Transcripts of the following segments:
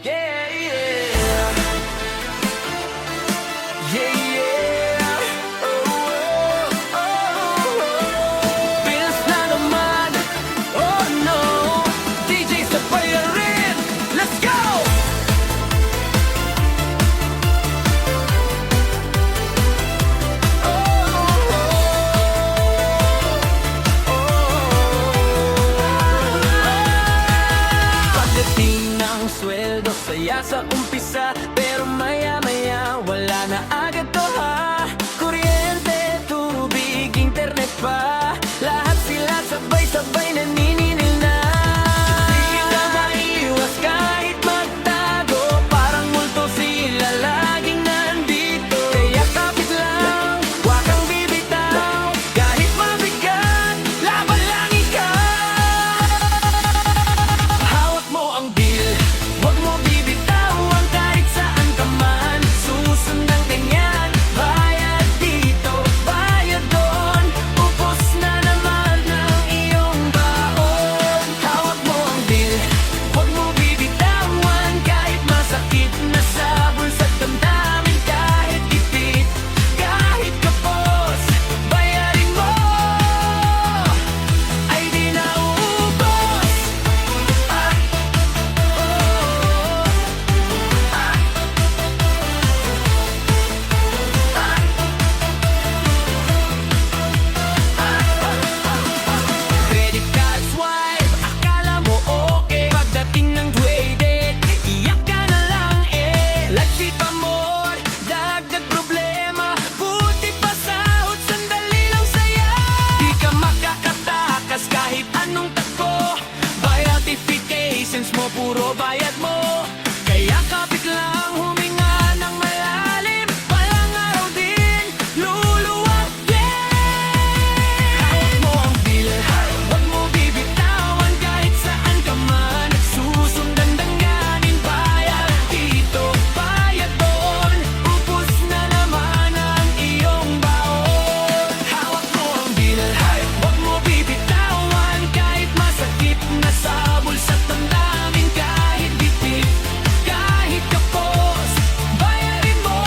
Yeah, yeah. Yeah, yeah. Oh, oh, oh. Bills na naman. Oh, no. DJ sa bayarin. Let's go! Pagdating ng sweldo, saya sa umpisa, pero maya-maya wala na agad to ha. Kuryente, tubig, internet pa, lahat sila sabay-sabay naniningil na. Di na maiwas kahit magtago, parang multo sila laging nandito. Kaya kapit lang, huwag kang bibitaw, kahit mabigat, laban lang ikaw. Hawak mo ang deal, huwag mo bibitawan kahit saan ka man. Susundan ganyan, bayad dito, bayad doon, upos na naman ang iyong baon. Hawak mo ang deal, huwag mo bibitawan kahit masakit na sa bulsa't damdamin. Kahit ipit, kahit kapos, bayarin mo, ay di na uubos. Credit card swipe, akala mo okay. Pagdating ng due date, iiyak ka na lang eh. Lagsit pa more, dagdag problema. Buti pa sahod, sandali lang saya. Di ka makakatakas kahit anong takbo. By notifications mo, puro bayad mo. Kaya kapit lang, huminga ng malalim. Walang araw din, luluwag Hawak mo ang bill, huwag mo bibitawan kahit saan ka man. Susundan danganin, bayad dito, bayad doon, upos na naman ang iyong baon. Hawak mo ang bill, huwag mo bibitawan kahit masakit na sa bulsa't damdamin. Kahit bitbit, kahit kapos, bayarin mo,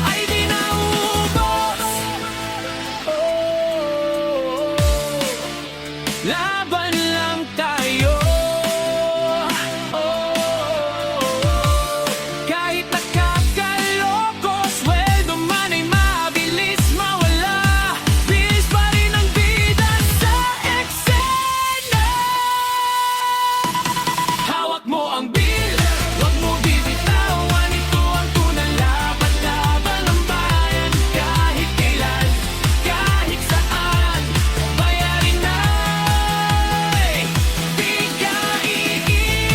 ay di na ubos. Laban lang tayo. Kahit nakakaloko, sweldo man ay mabilis mawala. Bilis pa rin ang bida sa eksena. Hawak mo ang bill, huwag mo bibitawan. Ito ang tunang laban-laban ng bayan. Kahit kailan, kahit saan, bayarin na, di ka iiwan.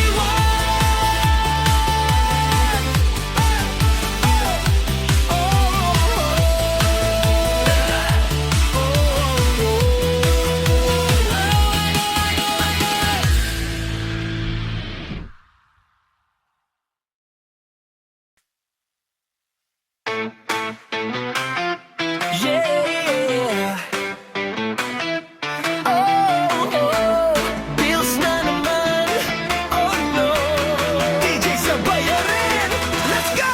Yeah. Oh, bills na naman. Oh no. DJ sa bayarin. Let's go.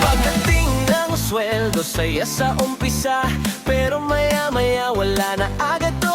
Pagdating ng sweldo, saya sa umpisa, pero maya-maya wala na agad to